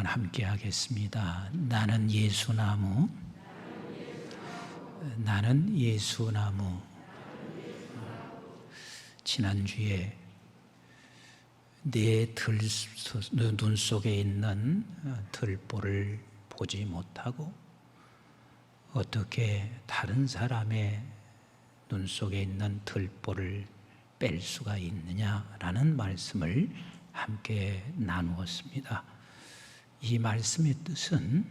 한번 함께 하겠습니다. 나는 예수나무, 나는 예수나무. 지난주에 내 눈 속에 있는 들보를 보지 못하고 어떻게 다른 사람의 눈 속에 있는 들보를 뺄 수가 있느냐라는 말씀을 함께 나누었습니다. 이 말씀의 뜻은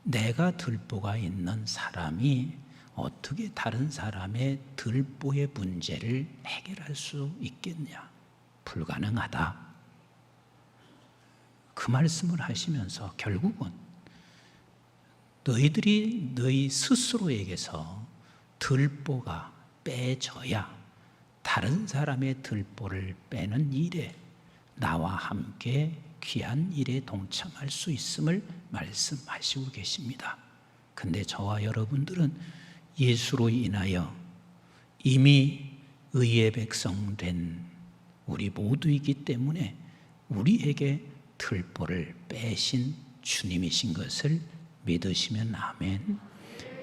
내가 들보가 있는 사람이 어떻게 다른 사람의 들보의 문제를 해결할 수 있겠냐? 불가능하다. 그 말씀을 하시면서 결국은 너희들이 너희 스스로에게서 들보가 빼져야 다른 사람의 들보를 빼는 일에 나와 함께 귀한 일에 동참할 수 있음을 말씀하시고 계십니다. 근데 저와 여러분들은 예수로 인하여 이미 의의 백성 된 우리 모두이기 때문에 우리에게 들보를 빼신 주님이신 것을 믿으시면 아멘.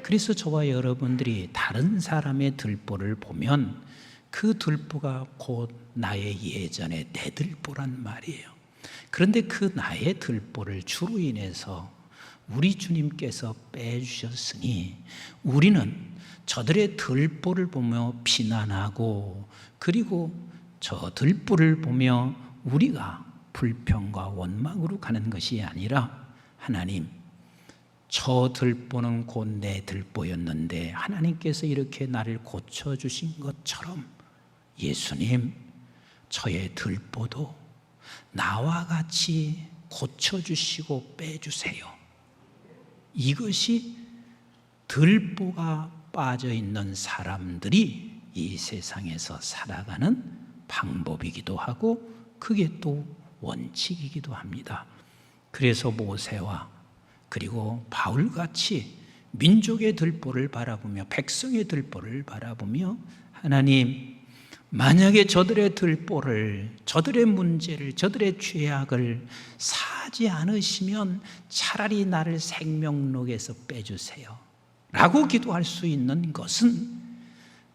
그래서 저와 여러분들이 다른 사람의 들보를 보면 그 들보가 곧 나의 예전의 내 들보란 말이에요. 그런데 그 나의 들보를 주로 인해서 우리 주님께서 빼주셨으니 우리는 저들의 들보를 보며 비난하고 그리고 저 들보를 보며 우리가 불평과 원망으로 가는 것이 아니라 하나님, 저 들보는 곧 내 들보였는데 하나님께서 이렇게 나를 고쳐주신 것처럼 예수님, 저의 들보도 나와 같이 고쳐주시고 빼주세요. 이것이 들보가 빠져있는 사람들이 이 세상에서 살아가는 방법이기도 하고 그게 또 원칙이기도 합니다. 그래서 모세와 그리고 바울같이 민족의 들보를 바라보며 백성의 들보를 바라보며 하나님, 만약에 저들의 들보를, 저들의 문제를, 저들의 죄악을 사지 않으시면 차라리 나를 생명록에서 빼주세요 라고 기도할 수 있는 것은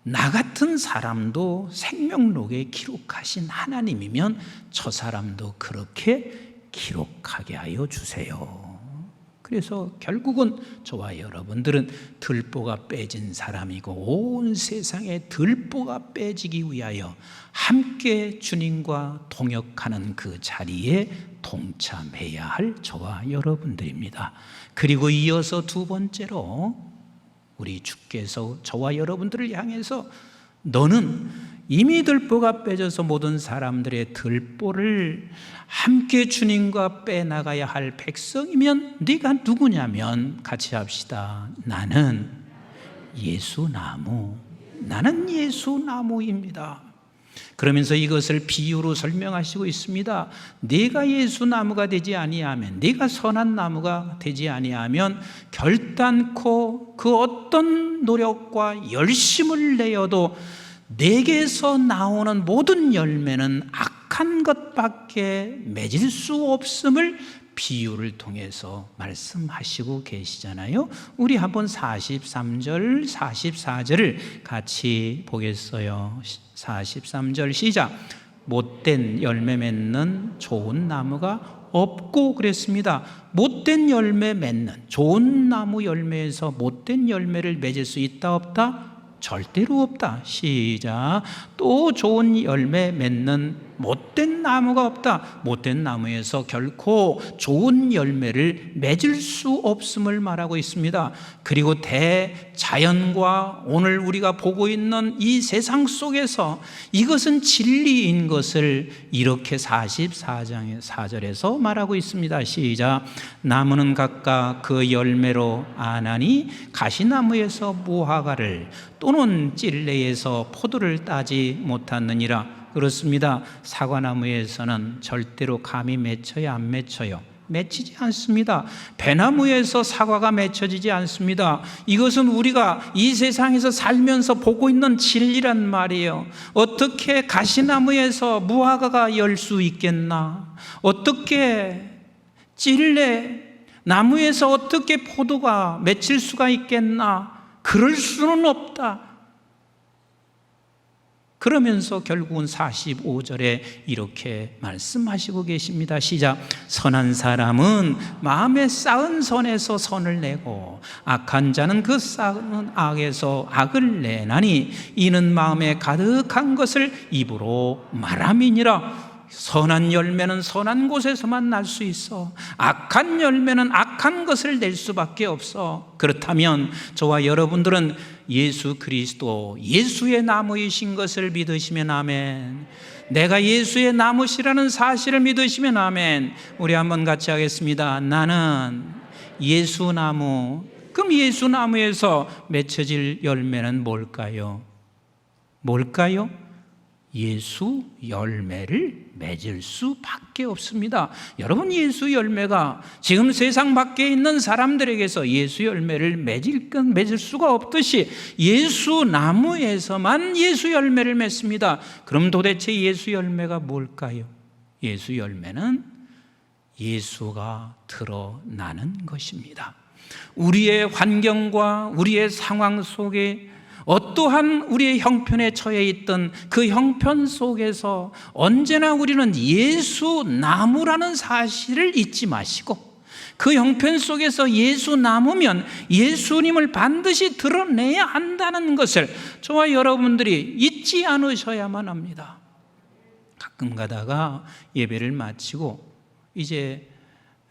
나 같은 사람도 생명록에 기록하신 하나님이면 저 사람도 그렇게 기록하게 하여 주세요. 그래서 결국은 저와 여러분들은 들보가 빼진 사람이고 온 세상에 들보가 빼지기 위하여 함께 주님과 동역하는 그 자리에 동참해야 할 저와 여러분들입니다. 그리고 이어서 두 번째로 우리 주께서 저와 여러분들을 향해서 너는 이미 들보가 빼져서 모든 사람들의 들보를 함께 주님과 빼나가야 할 백성이면 네가 누구냐면 같이 합시다. 나는 예수나무, 나는 예수나무입니다. 그러면서 이것을 비유로 설명하시고 있습니다. 네가 예수나무가 되지 아니하면, 네가 선한 나무가 되지 아니하면 결단코 그 어떤 노력과 열심을 내어도 내게서 나오는 모든 열매는 악한 것밖에 맺을 수 없음을 비유를 통해서 말씀하시고 계시잖아요. 우리 한번 43절, 44절을 같이 보겠어요. 43절 시작. 못된 열매 맺는 좋은 나무가 없고 그랬습니다. 못된 열매 맺는 좋은 나무 열매에서 못된 열매를 맺을 수 있다 없다? 절대로 없다. 시작. 또 좋은 열매 맺는 못된 나무가 없다. 못된 나무에서 결코 좋은 열매를 맺을 수 없음을 말하고 있습니다. 그리고 대자연과 오늘 우리가 보고 있는 이 세상 속에서 이것은 진리인 것을 이렇게 44장의 4절에서 말하고 있습니다. 시작. 나무는 각각 그 열매로 아나니 가시나무에서 무화과를 또는 찔레에서 포도를 따지 못하느니라. 그렇습니다. 사과나무에서는 절대로 감이 맺혀야 안 맺혀요? 맺히지 않습니다. 배나무에서 사과가 맺혀지지 않습니다. 이것은 우리가 이 세상에서 살면서 보고 있는 진리란 말이에요. 어떻게 가시나무에서 무화과가 열 수 있겠나? 어떻게 찔레 나무에서 어떻게 포도가 맺힐 수가 있겠나? 그럴 수는 없다. 그러면서 결국은 45절에 이렇게 말씀하시고 계십니다. 시작. 선한 사람은 마음에 쌓은 선에서 선을 내고 악한 자는 그 쌓은 악에서 악을 내나니 이는 마음에 가득한 것을 입으로 말함이니라. 선한 열매는 선한 곳에서만 날 수 있어. 악한 열매는 악한 것을 낼 수밖에 없어. 그렇다면 저와 여러분들은 예수 그리스도, 예수의 나무이신 것을 믿으시면 아멘. 내가 예수의 나무시라는 사실을 믿으시면 아멘. 우리 한번 같이 하겠습니다. 나는 예수 나무. 그럼 예수 나무에서 맺혀질 열매는 뭘까요? 뭘까요? 예수 열매를 맺을 수밖에 없습니다. 여러분, 예수 열매가 지금 세상 밖에 있는 사람들에게서 예수 열매를 맺을 수가 없듯이 예수 나무에서만 예수 열매를 맺습니다. 그럼 도대체 예수 열매가 뭘까요? 예수 열매는 예수가 드러나는 것입니다. 우리의 환경과 우리의 상황 속에 어떠한 우리의 형편에 처해 있던 그 형편 속에서 언제나 우리는 예수 나무라는 사실을 잊지 마시고, 그 형편 속에서 예수 나무면 예수님을 반드시 드러내야 한다는 것을 저와 여러분들이 잊지 않으셔야만 합니다. 가끔 가다가 예배를 마치고 이제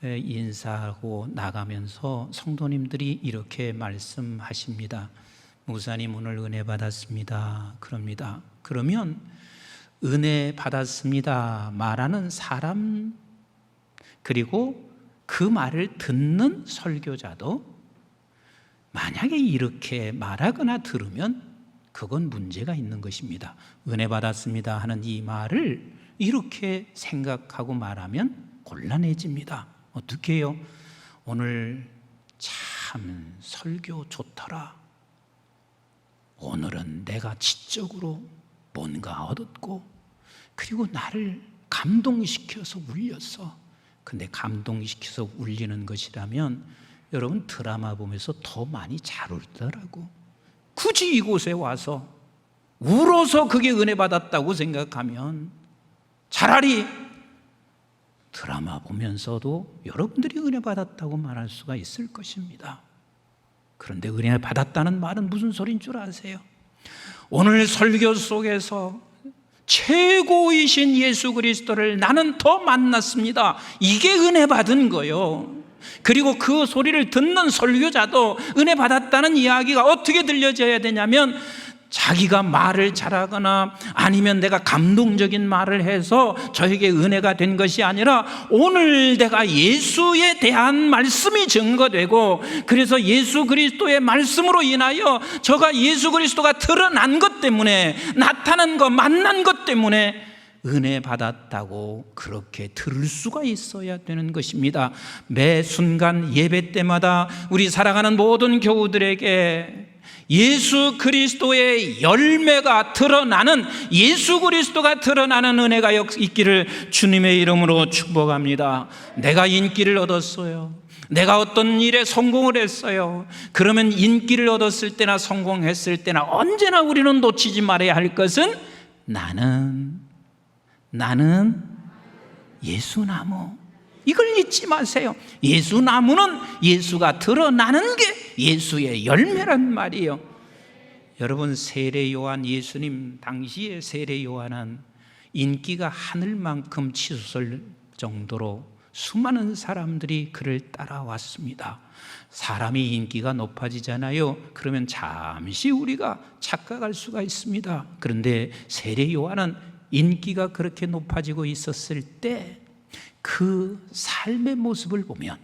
인사하고 나가면서 성도님들이 이렇게 말씀하십니다. 목사님, 오늘 은혜 받았습니다. 그럽니다. 그러면 은혜 받았습니다 말하는 사람, 그리고 그 말을 듣는 설교자도 만약에 이렇게 말하거나 들으면 그건 문제가 있는 것입니다. 은혜 받았습니다 하는 이 말을 이렇게 생각하고 말하면 곤란해집니다. 어떻게 해요? 오늘 참 설교 좋더라. 오늘은 내가 지적으로 뭔가 얻었고, 그리고 나를 감동시켜서 울렸어. 근데 감동시켜서 울리는 것이라면 여러분, 드라마 보면서 더 많이 잘 울더라고. 굳이 이곳에 와서 울어서 그게 은혜 받았다고 생각하면 차라리 드라마 보면서도 여러분들이 은혜 받았다고 말할 수가 있을 것입니다. 그런데 은혜 받았다는 말은 무슨 소리인 줄 아세요? 오늘 설교 속에서 최고이신 예수 그리스도를 나는 더 만났습니다. 이게 은혜 받은 거요. 그리고 그 소리를 듣는 설교자도 은혜 받았다는 이야기가 어떻게 들려져야 되냐면, 자기가 말을 잘하거나 아니면 내가 감동적인 말을 해서 저에게 은혜가 된 것이 아니라 오늘 내가 예수에 대한 말씀이 증거되고, 그래서 예수 그리스도의 말씀으로 인하여 저가 예수 그리스도가 드러난 것 때문에, 나타난 것, 만난 것 때문에 은혜 받았다고 그렇게 들을 수가 있어야 되는 것입니다. 매 순간 예배 때마다 우리 사랑하는 모든 교우들에게 예수 그리스도의 열매가 드러나는, 예수 그리스도가 드러나는 은혜가 있기를 주님의 이름으로 축복합니다. 내가 인기를 얻었어요. 내가 어떤 일에 성공을 했어요. 그러면 인기를 얻었을 때나 성공했을 때나 언제나 우리는 놓치지 말아야 할 것은 나는 예수나무. 이걸 잊지 마세요. 예수나무는 예수가 드러나는 게 예수의 열매란 말이에요. 여러분, 세례 요한, 예수님 당시의 세례 요한은 인기가 하늘만큼 치솟을 정도로 수많은 사람들이 그를 따라왔습니다. 사람이 인기가 높아지잖아요. 그러면 잠시 우리가 착각할 수가 있습니다. 그런데 세례 요한은 인기가 그렇게 높아지고 있었을 때 그 삶의 모습을 보면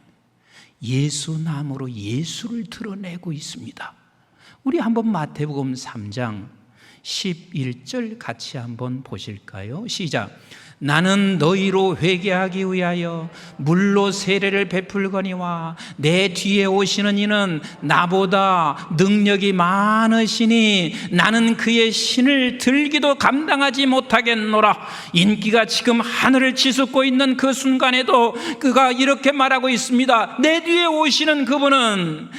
예수나무로 예수를 드러내고 있습니다. 우리 한번 마태복음 3장 11절 같이 한번 보실까요? 시작. 나는 너희로 회개하기 위하여 물로 세례를 베풀거니와 내 뒤에 오시는 이는 나보다 능력이 많으시니 나는 그의 신을 들기도 감당하지 못하겠노라. 인기가 지금 하늘을 치솟고 있는 그 순간에도 그가 이렇게 말하고 있습니다. 내 뒤에 오시는 그분은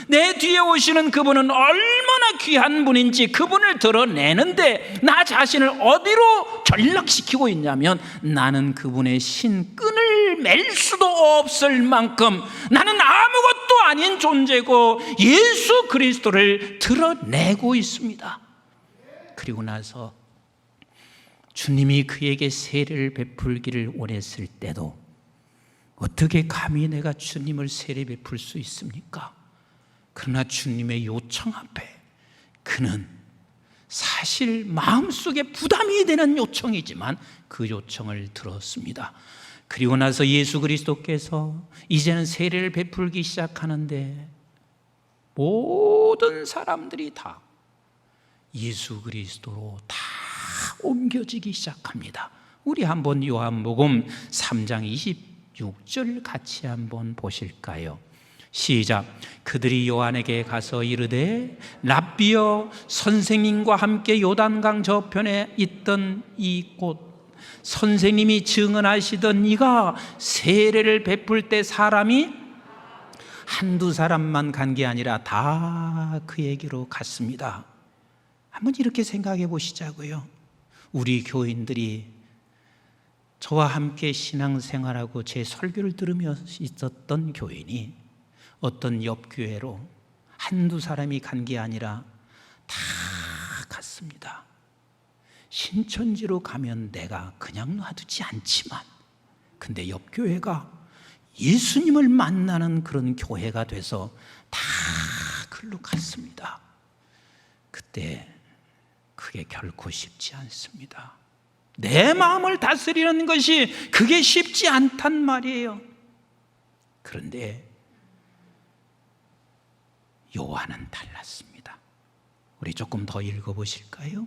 얼마나 귀한 분인지 그분을 드러내는데 나 자신을 어디로 전락시키고 있냐면, 나는 그분의 신끈을 맬 수도 없을 만큼 나는 아무것도 아닌 존재고 예수 그리스도를 드러내고 있습니다. 그리고 나서 주님이 그에게 세례를 베풀기를 원했을 때도 어떻게 감히 내가 주님을 세례 베풀 수 있습니까? 그러나 주님의 요청 앞에 그는 사실 마음속에 부담이 되는 요청이지만 그 요청을 들었습니다. 그리고 나서 예수 그리스도께서 이제는 세례를 베풀기 시작하는데 모든 사람들이 다 예수 그리스도로 다 옮겨지기 시작합니다. 우리 한번 요한복음 3장 26절 같이 한번 보실까요? 시작. 그들이 요한에게 가서 이르되 랍비여, 선생님과 함께 요단강 저편에 있던 이 곳, 선생님이 증언하시던 이가 세례를 베풀 때 사람이 한두 사람만 간 게 아니라 다 그에게로 갔습니다. 한번 이렇게 생각해 보시자고요. 우리 교인들이 저와 함께 신앙생활하고 제 설교를 들으며 있었던 교인이 어떤 옆 교회로 한두 사람이 간 게 아니라 다 갔습니다. 신천지로 가면 내가 그냥 놔두지 않지만, 근데 옆 교회가 예수님을 만나는 그런 교회가 돼서 다 글로 갔습니다. 그때 그게 결코 쉽지 않습니다. 내 마음을 다스리는 것이 그게 쉽지 않단 말이에요. 그런데 요한은 달랐습니다. 우리 조금 더 읽어보실까요?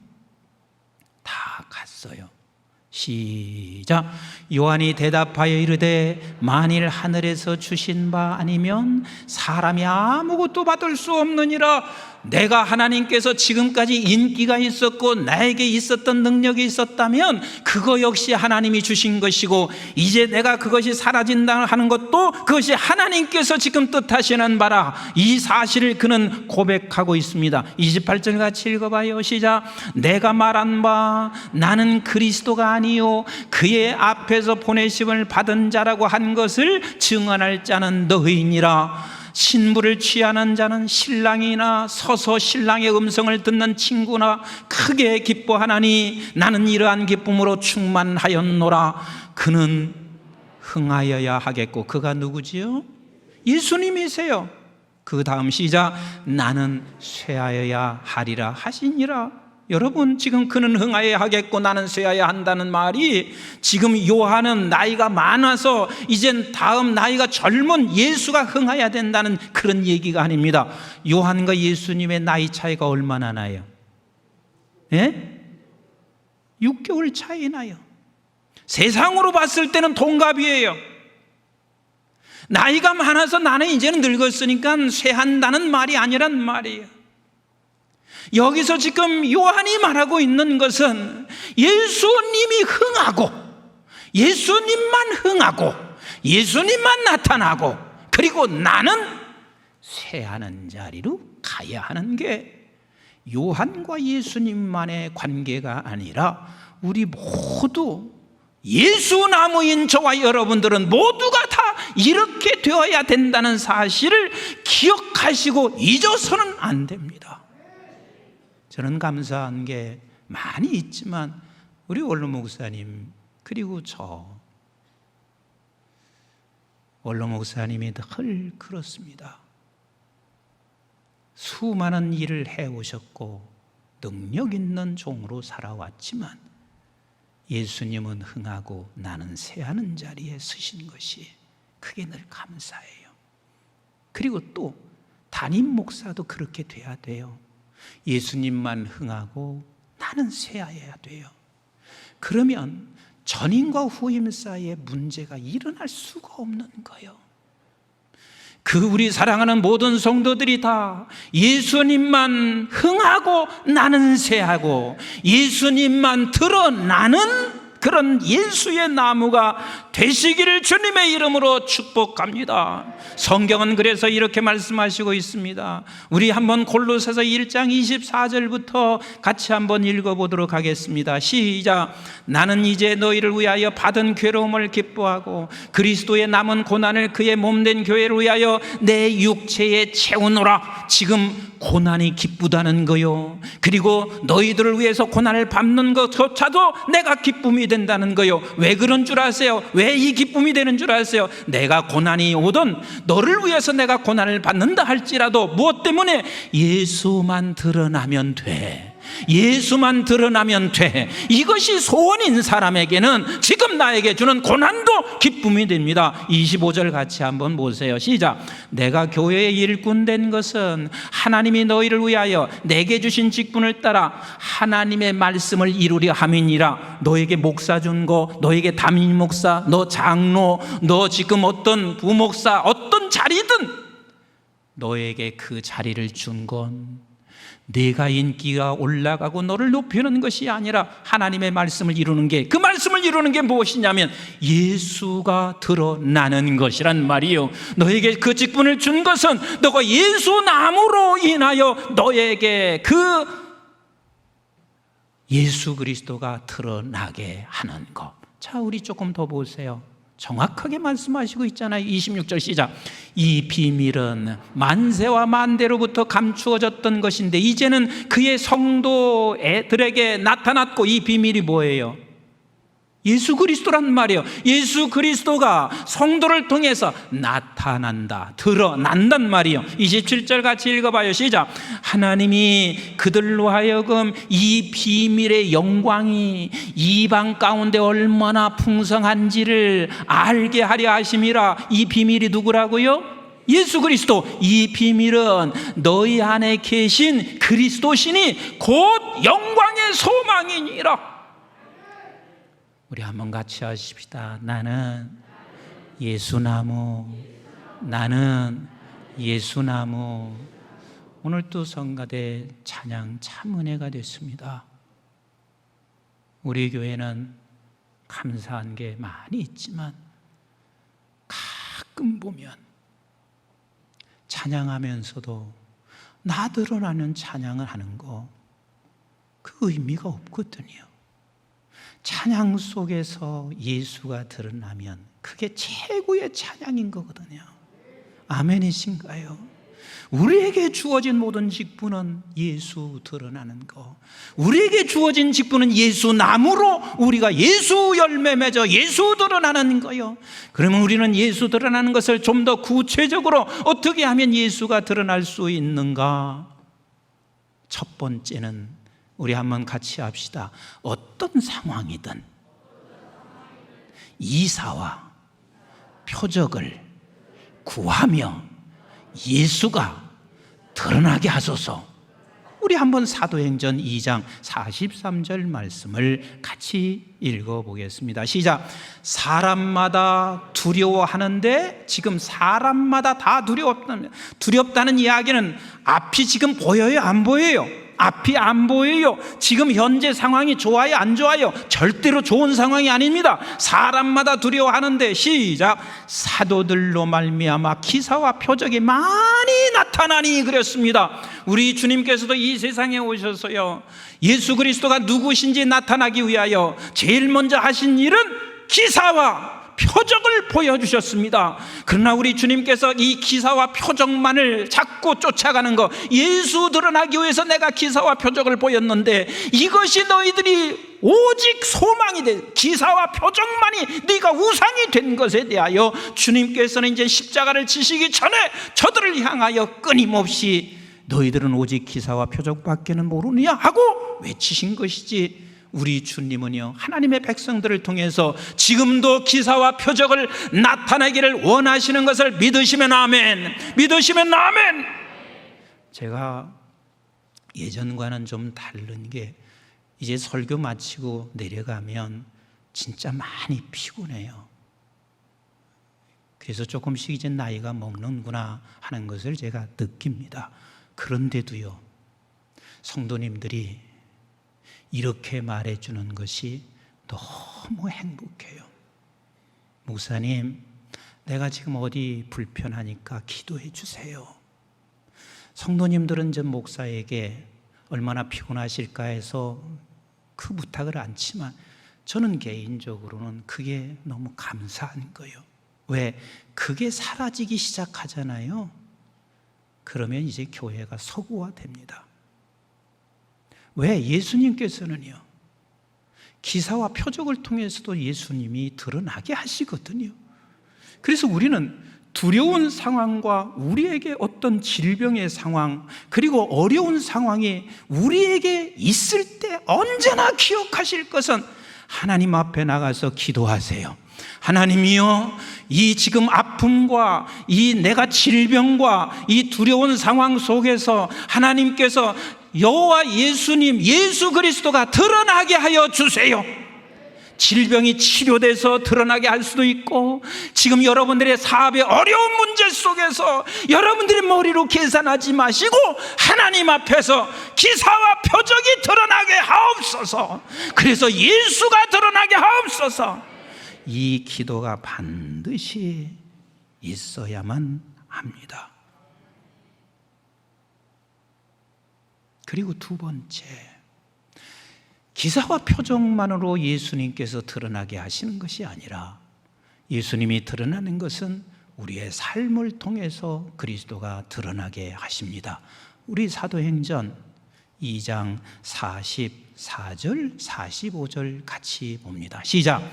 다 갔어요. 시작. 요한이 대답하여 이르되 만일 하늘에서 주신 바 아니면 사람이 아무것도 받을 수 없느니라. 내가 하나님께서 지금까지 인기가 있었고 나에게 있었던 능력이 있었다면 그거 역시 하나님이 주신 것이고, 이제 내가 그것이 사라진다 하는 것도 그것이 하나님께서 지금 뜻하시는 바라. 이 사실을 그는 고백하고 있습니다. 28절 같이 읽어봐요. 시작. 내가 말한 바 나는 그리스도가 아니요 그의 앞에서 보내심을 받은 자라고 한 것을 증언할 자는 너희니라. 신부를 취하는 자는 신랑이나 서서 신랑의 음성을 듣는 친구나 크게 기뻐하나니 나는 이러한 기쁨으로 충만하였노라. 그는 흥하여야 하겠고, 그가 누구지요? 예수님이세요. 그 다음 시작. 나는 쇠하여야 하리라 하시니라. 여러분, 지금 그는 흥하여야 하겠고 나는 쇠하여야 한다는 말이, 지금 요한은 나이가 많아서 이젠 다음 나이가 젊은 예수가 흥하여야 된다는 그런 얘기가 아닙니다. 요한과 예수님의 나이 차이가 얼마나 나요? 예? 6개월 차이 나요. 세상으로 봤을 때는 동갑이에요. 나이가 많아서 나는 이제는 늙었으니까 쇠한다는 말이 아니란 말이에요. 여기서 지금 요한이 말하고 있는 것은 예수님이 흥하고, 예수님만 흥하고, 예수님만 나타나고, 그리고 나는 쇠하는 자리로 가야 하는 게 요한과 예수님만의 관계가 아니라 우리 모두, 예수나무인 저와 여러분들은 모두가 다 이렇게 되어야 된다는 사실을 기억하시고 잊어서는 안 됩니다. 저는 감사한 게 많이 있지만 우리 원로 목사님, 그리고 원로 목사님이 늘 그렇습니다. 수많은 일을 해오셨고 능력 있는 종으로 살아왔지만 예수님은 흥하고 나는 쇠하는 자리에 서신 것이 그게 늘 감사해요. 그리고 또 담임 목사도 그렇게 돼야 돼요. 예수님만 흥하고 나는 쇠하여야 돼요. 그러면 전임과 후임 사이에 문제가 일어날 수가 없는 거예요. 우리 사랑하는 모든 성도들이 다 예수님만 흥하고 나는 쇠하고 예수님만 드러나는 그런 예수의 나무가 되시기를 주님의 이름으로 축복합니다. 성경은 그래서 이렇게 말씀하시고 있습니다. 우리 한번 골로새서 1장 24절부터 같이 한번 읽어보도록 하겠습니다. 시작. 나는 이제 너희를 위하여 받은 괴로움을 기뻐하고 그리스도의 남은 고난을 그의 몸된 교회를 위하여 내 육체에 채우노라. 지금 고난이 기쁘다는 거요. 그리고 너희들을 위해서 고난을 받는 것조차도 내가 기쁨이 된다는 거요. 왜 그런 줄 아세요? 왜 이 기쁨이 되는 줄 아세요? 내가 고난이 오든 너를 위해서 내가 고난을 받는다 할지라도 무엇 때문에? 예수만 드러나면 돼. 예수만 드러나면 돼. 이것이 소원인 사람에게는 지금 나에게 주는 고난도 기쁨이 됩니다. 25절 같이 한번 보세요. 시작. 내가 교회의 일꾼 된 것은 하나님이 너희를 위하여 내게 주신 직분을 따라 하나님의 말씀을 이루려 함이니라. 너에게 목사 준 거, 너에게 담임 목사, 너 장로, 너 지금 어떤 부목사, 어떤 자리든 너에게 그 자리를 준 건 네가 인기가 올라가고 너를 높이는 것이 아니라 하나님의 말씀을 이루는 게, 그 말씀을 이루는 게 무엇이냐면 예수가 드러나는 것이란 말이요. 너에게 그 직분을 준 것은 너가 예수 나무로 인하여 너에게 그 예수 그리스도가 드러나게 하는 것. 자, 우리 조금 더 보세요. 정확하게 말씀하시고 있잖아요. 26절 시작. 이 비밀은 만세와 만대로부터 감추어졌던 것인데 이제는 그의 성도들에게 나타났고, 이 비밀이 뭐예요? 예수 그리스도란 말이에요. 예수 그리스도가 성도를 통해서 나타난다, 드러난단 말이에요. 27절 같이 읽어봐요. 시작. 하나님이 그들로 하여금 이 비밀의 영광이 이방 가운데 얼마나 풍성한지를 알게 하려 하심이라. 이 비밀이 누구라고요? 예수 그리스도. 이 비밀은 너희 안에 계신 그리스도시니 곧 영광의 소망이니라. 우리 한번 같이 하십시다. 나는 예수나무, 나는 예수나무. 오늘 또 성가대 찬양 참 은혜가 됐습니다. 우리 교회는 감사한 게 많이 있지만 가끔 보면 찬양하면서도 나 드러나는 찬양을 하는 거, 그 의미가 없거든요. 찬양 속에서 예수가 드러나면 그게 최고의 찬양인 거거든요. 아멘이신가요? 우리에게 주어진 모든 직분은 예수 드러나는 거, 우리에게 주어진 직분은 예수 나무로 우리가 예수 열매 맺어 예수 드러나는 거요. 그러면 우리는 예수 드러나는 것을 좀 더 구체적으로 어떻게 하면 예수가 드러날 수 있는가? 첫 번째는 우리 한번 같이 합시다. 어떤 상황이든 이사와 표적을 구하며 예수가 드러나게 하소서. 우리 한번 사도행전 2장 43절 말씀을 같이 읽어보겠습니다. 시작. 사람마다 두려워하는데, 지금 사람마다 다 두렵다는 이야기는 앞이 지금 보여요, 안 보여요? 앞이 안 보여요. 지금 현재 상황이 좋아요, 안 좋아요? 절대로 좋은 상황이 아닙니다. 사람마다 두려워하는데, 시작. 사도들로 말미암아 기사와 표적이 많이 나타나니 그랬습니다. 우리 주님께서도 이 세상에 오셔서요, 예수 그리스도가 누구신지 나타나기 위하여 제일 먼저 하신 일은 기사와 표적을 보여주셨습니다. 그러나 우리 주님께서 이 기사와 표적만을 자꾸 쫓아가는 거, 예수 드러나기 위해서 내가 기사와 표적을 보였는데 이것이 너희들이 오직 소망이 된, 기사와 표적만이 네가 우상이 된 것에 대하여 주님께서는 이제 십자가를 지시기 전에 저들을 향하여 끊임없이 너희들은 오직 기사와 표적밖에는 모르느냐 하고 외치신 것이지, 우리 주님은요, 하나님의 백성들을 통해서 지금도 기사와 표적을 나타내기를 원하시는 것을 믿으시면 아멘, 믿으시면 아멘. 제가 예전과는 좀 다른 게, 이제 설교 마치고 내려가면 진짜 많이 피곤해요. 그래서 조금씩 이제 나이가 먹는구나 하는 것을 제가 느낍니다. 그런데도요, 성도님들이 이렇게 말해주는 것이 너무 행복해요. 목사님, 내가 지금 어디 불편하니까 기도해 주세요. 성도님들은 저 목사에게 얼마나 피곤하실까 해서 그 부탁을 않지만 저는 개인적으로는 그게 너무 감사한 거예요. 왜? 그게 사라지기 시작하잖아요. 그러면 이제 교회가 서구화됩니다. 왜? 예수님께서는요, 기사와 표적을 통해서도 예수님이 드러나게 하시거든요. 그래서 우리는 두려운 상황과 우리에게 어떤 질병의 상황, 그리고 어려운 상황이 우리에게 있을 때 언제나 기억하실 것은 하나님 앞에 나가서 기도하세요. 하나님이여, 이 지금 아픔과 이 내가 질병과 이 두려운 상황 속에서 하나님께서 여호와 예수님, 예수 그리스도가 드러나게 하여 주세요. 질병이 치료돼서 드러나게 할 수도 있고, 지금 여러분들의 사업의 어려운 문제 속에서 여러분들의 머리로 계산하지 마시고 하나님 앞에서 기사와 표적이 드러나게 하옵소서. 그래서 예수가 드러나게 하옵소서. 이 기도가 반드시 있어야만 합니다. 그리고 두 번째, 기사와 표적만으로 예수님께서 드러나게 하시는 것이 아니라 예수님이 드러나는 것은 우리의 삶을 통해서 그리스도가 드러나게 하십니다. 우리 사도행전 2장 44절, 45절 같이 봅니다. 시작.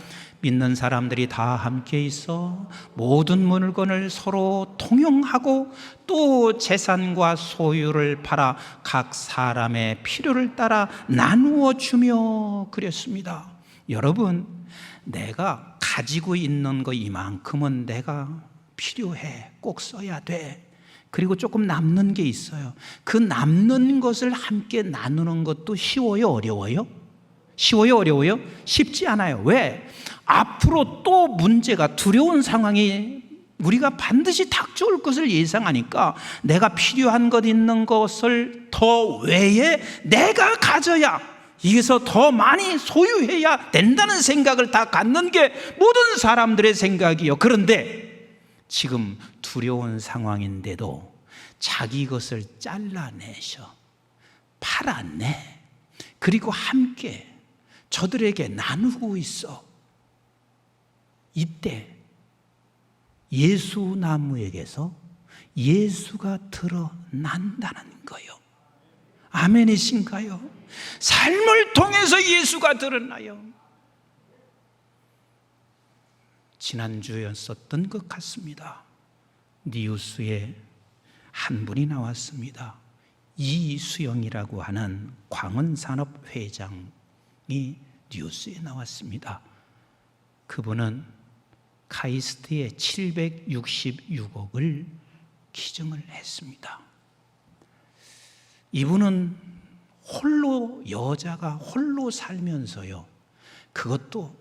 믿는 사람들이 다 함께 있어 모든 물건을 서로 통용하고 또 재산과 소유를 팔아 각 사람의 필요를 따라 나누어 주며 그랬습니다. 여러분, 내가 가지고 있는 거 이만큼은 내가 필요해, 꼭 써야 돼. 그리고 조금 남는 게 있어요. 그 남는 것을 함께 나누는 것도 쉬워요, 어려워요? 쉬워요, 어려워요? 쉽지 않아요. 왜? 앞으로 또 문제가, 두려운 상황이 우리가 반드시 닥쳐올 것을 예상하니까 내가 필요한 것 있는 것을 더 외에 내가 가져야, 이게서 더 많이 소유해야 된다는 생각을 다 갖는 게 모든 사람들의 생각이요. 그런데 지금 두려운 상황인데도 자기 것을 잘라내셔, 팔아내, 그리고 함께 저들에게 나누고 있어. 이때 예수나무에게서 예수가 드러난다는 거예요. 아멘이신가요? 삶을 통해서 예수가 드러나요. 지난주였었던 것 같습니다. 뉴스에 한 분이 나왔습니다. 이수영이라고 하는 광원산업 회장이 뉴스에 나왔습니다. 그분은 카이스트에 766억을 기증을 했습니다. 이분은 홀로, 여자가 홀로 살면서요, 그것도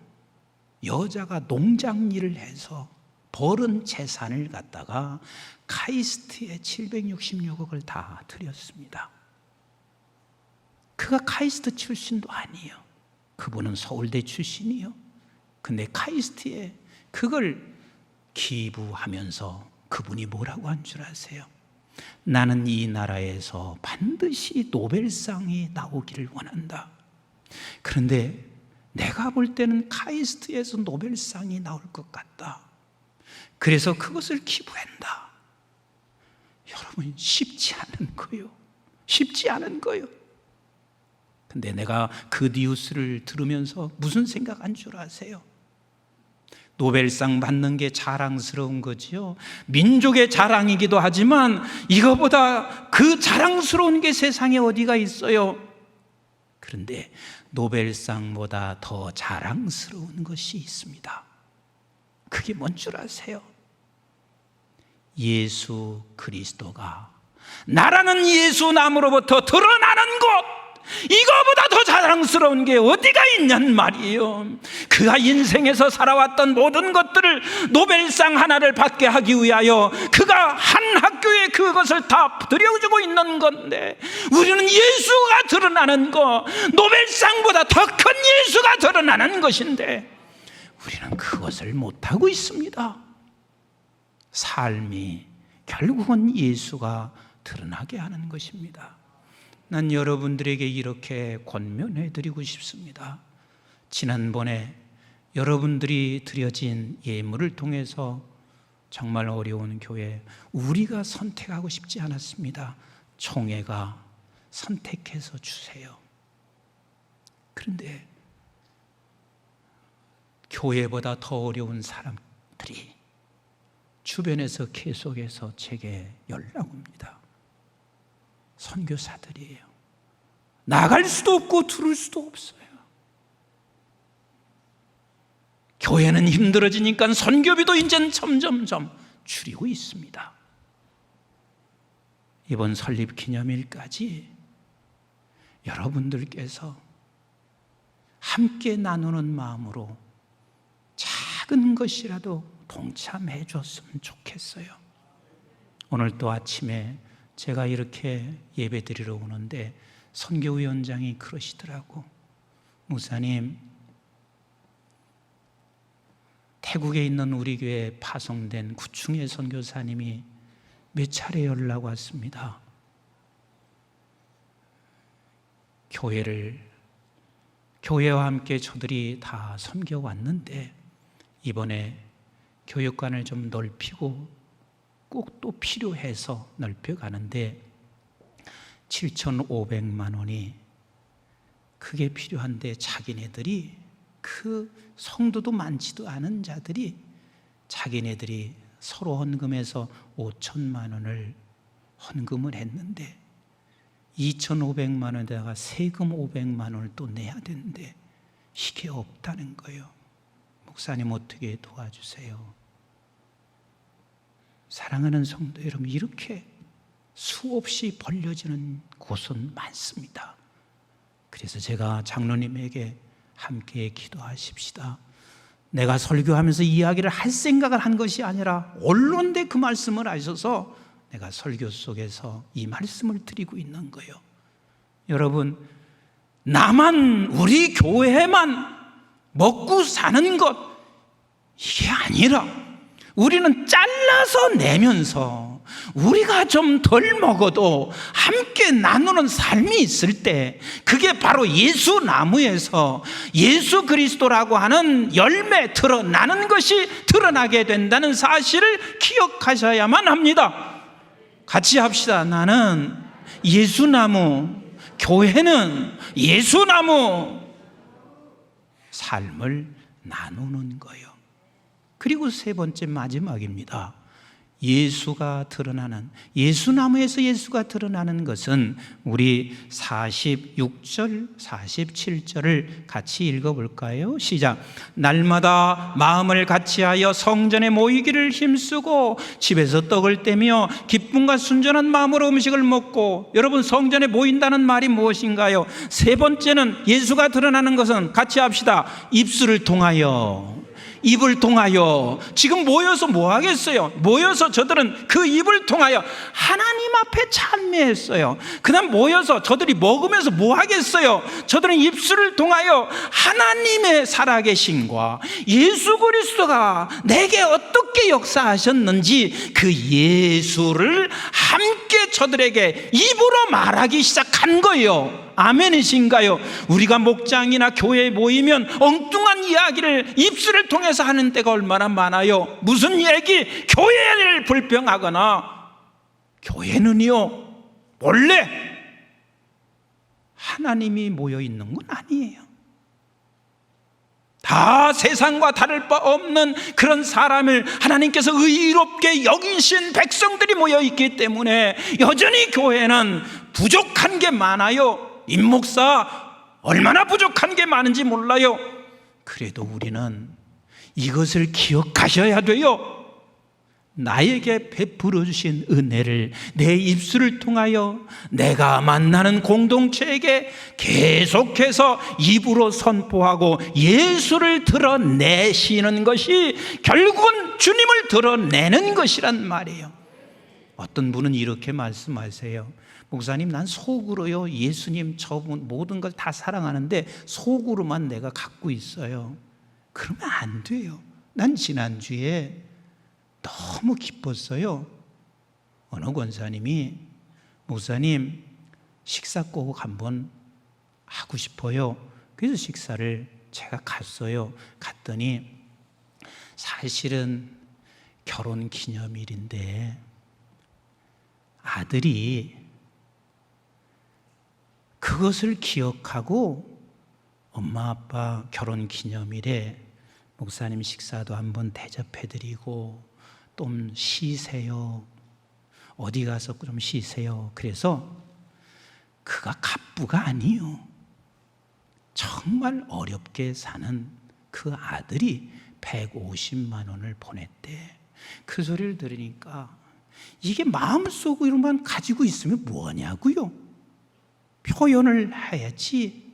여자가 농장 일을 해서 벌은 재산을 갖다가 카이스트에 766억을 다 드렸습니다. 그가 카이스트 출신도 아니에요. 그분은 서울대 출신이요. 근데 카이스트에 그걸 기부하면서 그분이 뭐라고 한 줄 아세요? 나는 이 나라에서 반드시 노벨상이 나오기를 원한다. 그런데 내가 볼 때는 카이스트에서 노벨상이 나올 것 같다. 그래서 그것을 기부한다. 여러분, 쉽지 않은 거요. 쉽지 않은 거요. 근데 내가 그 뉴스를 들으면서 무슨 생각한 줄 아세요? 노벨상 받는 게 자랑스러운 거지요. 민족의 자랑이기도 하지만 이거보다 그 자랑스러운 게 세상에 어디가 있어요? 그런데 노벨상보다 더 자랑스러운 것이 있습니다. 그게 뭔 줄 아세요? 예수 그리스도가 나라는 예수나무로부터 드러나는 것, 이거보다 더 자랑스러운 게 어디가 있냔 말이에요. 그가 인생에서 살아왔던 모든 것들을 노벨상 하나를 받게 하기 위하여 그가 한 학교에 그것을 다 들여주고 있는 건데, 우리는 예수가 드러나는 거, 노벨상보다 더 큰 예수가 드러나는 것인데 우리는 그것을 못하고 있습니다. 삶이 결국은 예수가 드러나게 하는 것입니다. 난 여러분들에게 이렇게 권면해 드리고 싶습니다. 지난번에 여러분들이 드려진 예물을 통해서 정말 어려운 교회, 우리가 선택하고 싶지 않았습니다. 총회가 선택해서 주세요. 그런데 교회보다 더 어려운 사람들이 주변에서 계속해서 제게 연락 옵니다. 선교사들이에요. 나갈 수도 없고 들을 수도 없어요. 교회는 힘들어지니까 선교비도 이제는 점점점 줄이고 있습니다. 이번 설립 기념일까지 여러분들께서 함께 나누는 마음으로 작은 것이라도 동참해 줬으면 좋겠어요. 오늘 또 아침에 제가 이렇게 예배 드리러 오는데 선교위원장이 그러시더라고. 목사님, 태국에 있는 우리 교회에 파송된 구충의 선교사님이 몇 차례 연락 왔습니다. 교회와 함께 저들이 다 섬겨왔는데 이번에 교육관을 좀 넓히고 꼭 또 필요해서 넓혀가는데 7,500만 원이 그게 필요한데 자기네들이 그 성도도 많지도 않은 자들이 자기네들이 서로 헌금해서 5천만 원을 헌금을 했는데 2,500만 원에다가 세금 500만 원을 또 내야 되는데 이게 없다는 거예요. 목사님 어떻게 도와주세요? 사랑하는 성도 여러분, 이렇게 수없이 벌려지는 곳은 많습니다. 그래서 제가 장로님에게 함께 기도하십시다. 내가 설교하면서 이야기를 할 생각을 한 것이 아니라 언론대 그 말씀을 하셔서 내가 설교 속에서 이 말씀을 드리고 있는 거예요. 여러분, 나만, 우리 교회만 먹고 사는 것, 이게 아니라 우리는 잘라서 내면서 우리가 좀 덜 먹어도 함께 나누는 삶이 있을 때 그게 바로 예수 나무에서 예수 그리스도라고 하는 열매 드러나는 것이 드러나게 된다는 사실을 기억하셔야만 합니다. 같이 합시다. 나는 예수나무, 교회는 예수나무, 삶을 나누는 거예요. 그리고 세 번째 마지막입니다. 예수가 드러나는, 예수나무에서 예수가 드러나는 것은 우리 46절, 47절을 같이 읽어볼까요? 시작. 날마다 마음을 같이하여 성전에 모이기를 힘쓰고 집에서 떡을 떼며 기쁨과 순전한 마음으로 음식을 먹고. 여러분, 성전에 모인다는 말이 무엇인가요? 세 번째는 예수가 드러나는 것은, 같이 합시다, 입술을 통하여, 입을 통하여. 지금 모여서 뭐 하겠어요? 모여서 저들은 그 입을 통하여 하나님 앞에 찬미했어요. 그 다음 모여서 저들이 먹으면서 뭐 하겠어요? 저들은 입술을 통하여 하나님의 살아계심과 예수 그리스도가 내게 어떻게 역사하셨는지 그 예수를 함께 저들에게 입으로 말하기 시작한 거예요. 아멘이신가요? 우리가 목장이나 교회에 모이면 엉뚱한 이야기를 입술을 통해서 하는 때가 얼마나 많아요. 무슨 얘기? 교회를 불평하거나. 교회는요, 원래 하나님이 모여 있는 건 아니에요. 다 세상과 다를 바 없는 그런 사람을 하나님께서 의롭게 여기신 백성들이 모여 있기 때문에 여전히 교회는 부족한 게 많아요. 임목사, 얼마나 부족한 게 많은지 몰라요. 그래도 우리는 이것을 기억하셔야 돼요. 나에게 베풀어 주신 은혜를 내 입술을 통하여 내가 만나는 공동체에게 계속해서 입으로 선포하고 예수를 드러내시는 것이 결국은 주님을 드러내는 것이란 말이에요. 어떤 분은 이렇게 말씀하세요. 목사님, 난 속으로요 예수님 저분 모든 걸 다 사랑하는데 속으로만 내가 갖고 있어요. 그러면 안 돼요. 난 지난주에 너무 기뻤어요. 어느 권사님이 목사님 식사 꼭 한번 하고 싶어요. 그래서 식사를 제가 갔어요. 갔더니 사실은 결혼 기념일인데 아들이 그것을 기억하고 엄마 아빠 결혼 기념일에 목사님 식사도 한번 대접해드리고 좀 쉬세요. 어디 가서 좀 쉬세요. 그래서 그가 갑부가 아니요. 정말 어렵게 사는 그 아들이 150만 원을 보냈대. 그 소리를 들으니까 이게 마음속으로 이런만 가지고 있으면 뭐하냐고요. 표현을 해야지.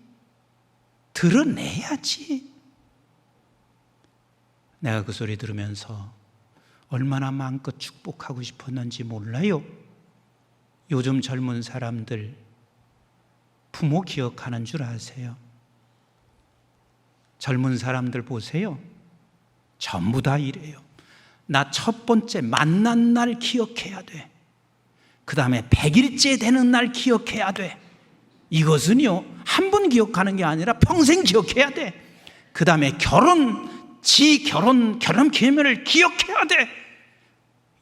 드러내야지. 내가 그 소리 들으면서 얼마나 마음껏 축복하고 싶었는지 몰라요. 요즘 젊은 사람들 부모 기억하는 줄 아세요? 젊은 사람들 보세요. 전부 다 이래요. 나 첫 번째 만난 날 기억해야 돼. 그 다음에 100일째 되는 날 기억해야 돼. 이것은요 한 번 기억하는 게 아니라 평생 기억해야 돼. 그 다음에 결혼 기념일을 기억해야 돼.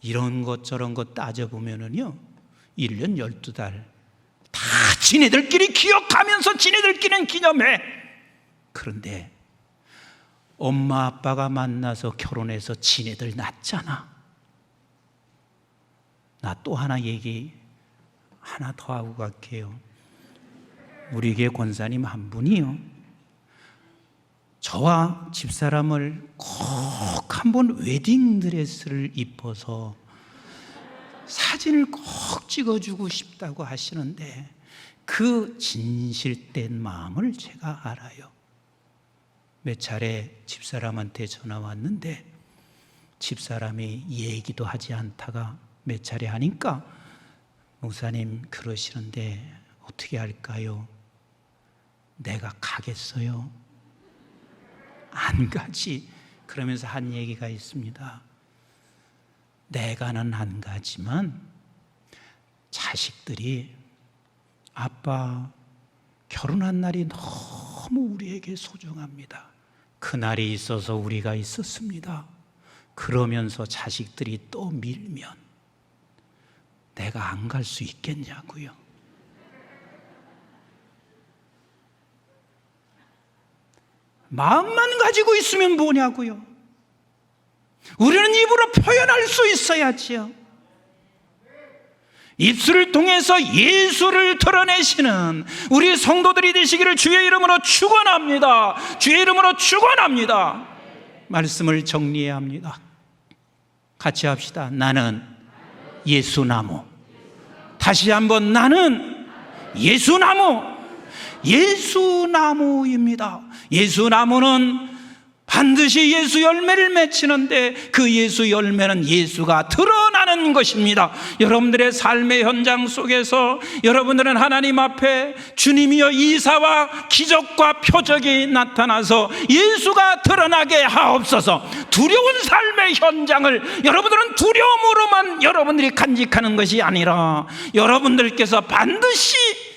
이런 것 저런 것 따져보면은요 1년 12달 다 지네들끼리 기억하면서 지네들끼리는 기념해. 그런데 엄마 아빠가 만나서 결혼해서 지네들 낳잖아. 나 또 하나 얘기 하나 더 하고 갈게요. 우리 교회 권사님 한 분이요 저와 집사람을 꼭 한번 웨딩드레스를 입어서 사진을 꼭 찍어주고 싶다고 하시는데 그 진실된 마음을 제가 알아요. 몇 차례 집사람한테 전화 왔는데 집사람이 얘기도 하지 않다가 몇 차례 하니까 목사님 그러시는데 어떻게 할까요? 내가 가겠어요? 안 가지. 그러면서 한 얘기가 있습니다. 내가는 안 가지만 자식들이 아빠 결혼한 날이 너무 우리에게 소중합니다. 그날이 있어서 우리가 있었습니다. 그러면서 자식들이 또 밀면 내가 안 갈 수 있겠냐고요. 마음만 가지고 있으면 뭐냐고요. 우리는 입으로 표현할 수 있어야지요. 입술을 통해서 예수를 드러내시는 우리 성도들이 되시기를 주의 이름으로 축원합니다. 주의 이름으로 축원합니다. 말씀을 정리해야 합니다. 같이 합시다. 나는 예수나무. 다시 한번 나는 예수나무. 예수나무입니다. 예수나무는 반드시 예수 열매를 맺히는데 그 예수 열매는 예수가 드러나는 것입니다. 여러분들의 삶의 현장 속에서 여러분들은 하나님 앞에 주님이여 이사와 기적과 표적이 나타나서 예수가 드러나게 하옵소서. 두려운 삶의 현장을 여러분들은 두려움으로만 여러분들이 간직하는 것이 아니라 여러분들께서 반드시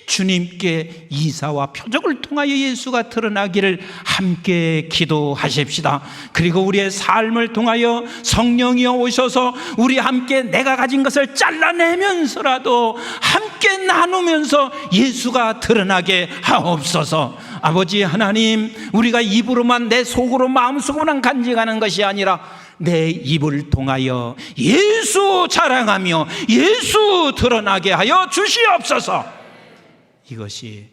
주님께 이사와 표적을 통하여 예수가 드러나기를 함께 기도하십시다. 그리고 우리의 삶을 통하여 성령이여 오셔서 우리 함께 내가 가진 것을 잘라내면서라도 함께 나누면서 예수가 드러나게 하옵소서. 아버지 하나님, 우리가 입으로만 내 속으로 마음속으로만 간직하는 것이 아니라 내 입을 통하여 예수 자랑하며 예수 드러나게 하여 주시옵소서. 이것이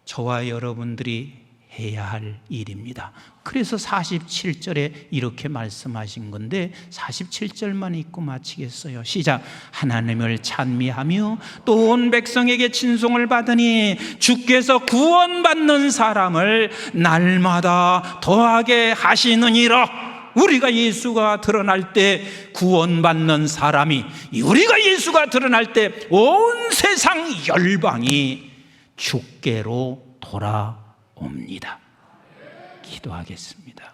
저와 여러분들이 해야 할 일입니다. 그래서 47절에 이렇게 말씀하신 건데 47절만 읽고 마치겠어요. 시작. 하나님을 찬미하며 또 온 백성에게 친송을 받으니 주께서 구원받는 사람을 날마다 더하게 하시느니라. 우리가 예수가 드러날 때 구원받는 사람이, 우리가 예수가 드러날 때 온 세상 열방이 주께로 돌아옵니다. 기도하겠습니다.